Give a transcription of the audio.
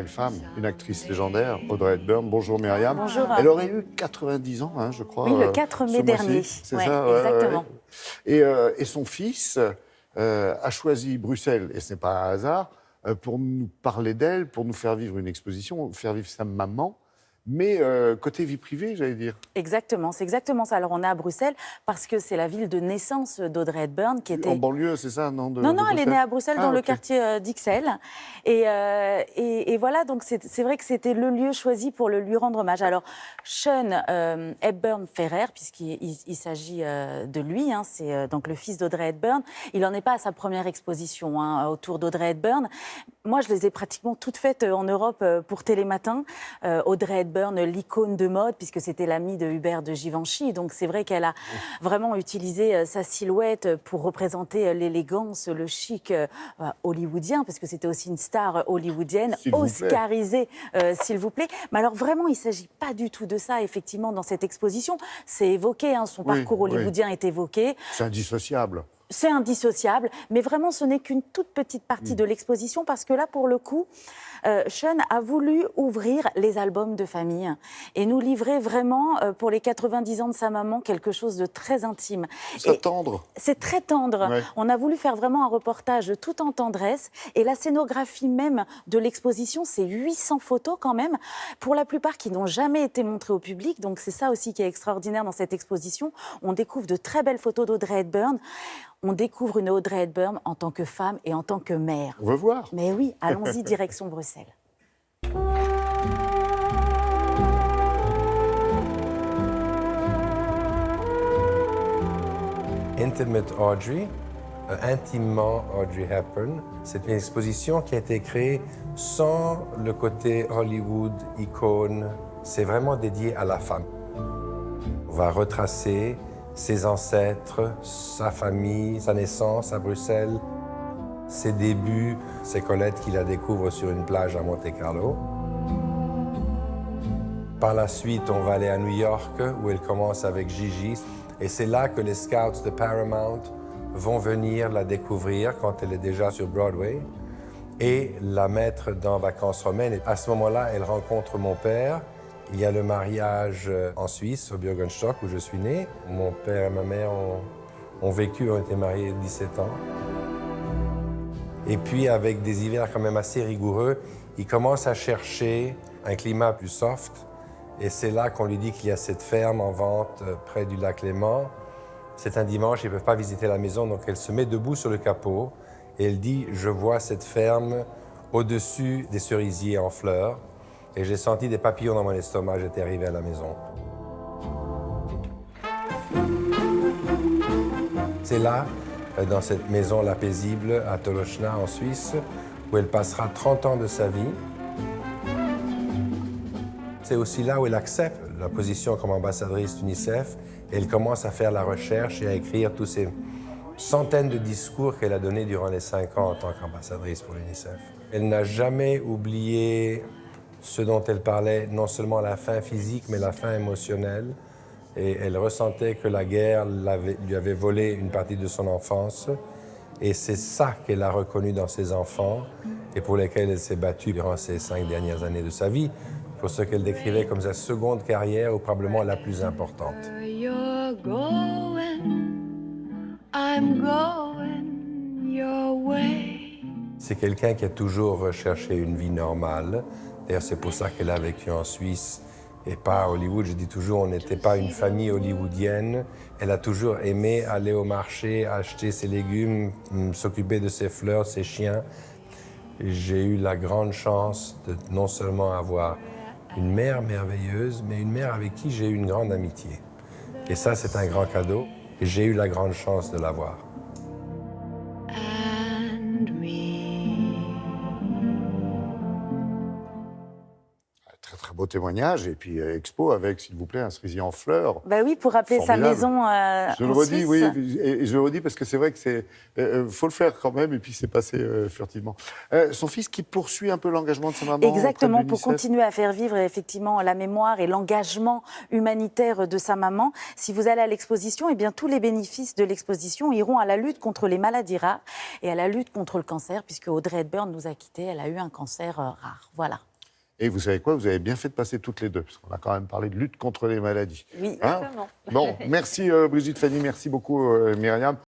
quelle femme, une actrice légendaire, Audrey Hepburn. Bonjour Myriam. Bonjour. Elle aurait eu 90 ans, hein, je crois. Oui, le 4 mai dernier. C'est ouais, ça, exactement. Et son fils a choisi Bruxelles, et ce n'est pas un hasard, pour nous parler d'elle, pour nous faire vivre une exposition, faire vivre sa maman. Mais côté vie privée, j'allais dire. Exactement, c'est exactement ça. Alors, on est à Bruxelles parce que c'est la ville de naissance d'Audrey Hepburn qui était... En banlieue, c'est ça, non Non, elle est née à Bruxelles, dans le quartier d'Ixelles. Et voilà, donc c'est vrai que c'était le lieu choisi pour lui rendre hommage. Alors, Sean Hepburn Ferrer, puisqu'il s'agit de lui, hein, c'est donc le fils d'Audrey Hepburn, il n'en est pas à sa première exposition autour d'Audrey Hepburn. Moi, je les ai pratiquement toutes faites en Europe pour Télématin. Audrey Hepburn, l'icône de mode, puisque c'était l'amie de Hubert de Givenchy. Donc, c'est vrai qu'elle a vraiment utilisé sa silhouette pour représenter l'élégance, le chic hollywoodien, parce que c'était aussi une star hollywoodienne, oscarisée, s'il vous plaît. Mais alors, vraiment, il ne s'agit pas du tout de ça, effectivement, dans cette exposition. C'est évoqué, hein, son parcours hollywoodien est évoqué. C'est indissociable. C'est indissociable, mais vraiment, ce n'est qu'une toute petite partie de l'exposition, parce que là, pour le coup, Sean a voulu ouvrir les albums de famille et nous livrer vraiment, pour les 90 ans de sa maman, quelque chose de très intime. C'est tendre. C'est très tendre. Ouais. On a voulu faire vraiment un reportage tout en tendresse, et la scénographie même de l'exposition, c'est 800 photos quand même, pour la plupart qui n'ont jamais été montrées au public, donc c'est ça aussi qui est extraordinaire dans cette exposition. On découvre de très belles photos d'Audrey Hepburn. On découvre une Audrey Hepburn en tant que femme et en tant que mère. On veut voir. Mais oui, allons-y, direction Bruxelles. Intimate Audrey, intimement Audrey Hepburn. C'est une exposition qui a été créée sans le côté Hollywood, icône. C'est vraiment dédié à la femme. On va retracer ses ancêtres, sa famille, sa naissance à Bruxelles, ses débuts, c'est Colette qui la découvre sur une plage à Monte-Carlo. Par la suite, on va aller à New York, où elle commence avec Gigi. Et c'est là que les scouts de Paramount vont venir la découvrir quand elle est déjà sur Broadway et la mettre dans Vacances romaines. Et à ce moment-là, elle rencontre mon père. Il y a le mariage en Suisse, au Bürgenstock, où je suis né. Mon père et ma mère ont été mariés 17 ans. Et puis, avec des hivers quand même assez rigoureux, il commence à chercher un climat plus soft. Et c'est là qu'on lui dit qu'il y a cette ferme en vente près du lac Léman. C'est un dimanche, ils ne peuvent pas visiter la maison, donc elle se met debout sur le capot et elle dit « Je vois cette ferme au-dessus des cerisiers en fleurs. » Et j'ai senti des papillons dans mon estomac, j'étais arrivé à la maison. C'est là, dans cette maison La Paisible, à Tolochna, en Suisse, où elle passera 30 ans de sa vie. C'est aussi là où elle accepte la position comme ambassadrice d'UNICEF et elle commence à faire la recherche et à écrire tous ces centaines de discours qu'elle a donnés durant les 5 ans en tant qu'ambassadrice pour l'UNICEF. Elle n'a jamais oublié ce dont elle parlait, non seulement la faim physique, mais la faim émotionnelle. Et elle ressentait que la guerre lui avait volé une partie de son enfance. Et c'est ça qu'elle a reconnu dans ses enfants et pour lesquels elle s'est battue durant ces 5 dernières années de sa vie, pour ce qu'elle décrivait comme sa seconde carrière ou probablement la plus importante. You're going, I'm going your way. C'est quelqu'un qui a toujours recherché une vie normale. D'ailleurs, c'est pour ça qu'elle a vécu en Suisse et pas à Hollywood. Je dis toujours, on n'était pas une famille hollywoodienne. Elle a toujours aimé aller au marché, acheter ses légumes, s'occuper de ses fleurs, ses chiens. J'ai eu la grande chance de non seulement avoir une mère merveilleuse, mais une mère avec qui j'ai eu une grande amitié. Et ça, c'est un grand cadeau. Et j'ai eu la grande chance de l'avoir. And me. Très beau témoignage. Et puis expo avec, s'il vous plaît, un cerisier en fleurs. Bah oui, pour rappeler Formidable. sa maison Je le en redis, Suisse. oui, et je le redis parce que c'est vrai que c'est faut le faire quand même, et puis c'est passé furtivement. Son fils qui poursuit un peu l'engagement de sa maman. Exactement, auprès de pour l'UNICEF. continuer à faire vivre effectivement la mémoire et l'engagement humanitaire de sa maman. Si vous allez à l'exposition, eh bien tous les bénéfices de l'exposition iront à la lutte contre les maladies rares et à la lutte contre le cancer, puisque Audrey Hepburn nous a quittés, elle a eu un cancer rare. Voilà. Et vous savez quoi? Vous avez bien fait de passer toutes les deux, parce qu'on a quand même parlé de lutte contre les maladies. Oui, Hein? exactement. Bon, merci Brigitte Fanny, merci beaucoup Myriam.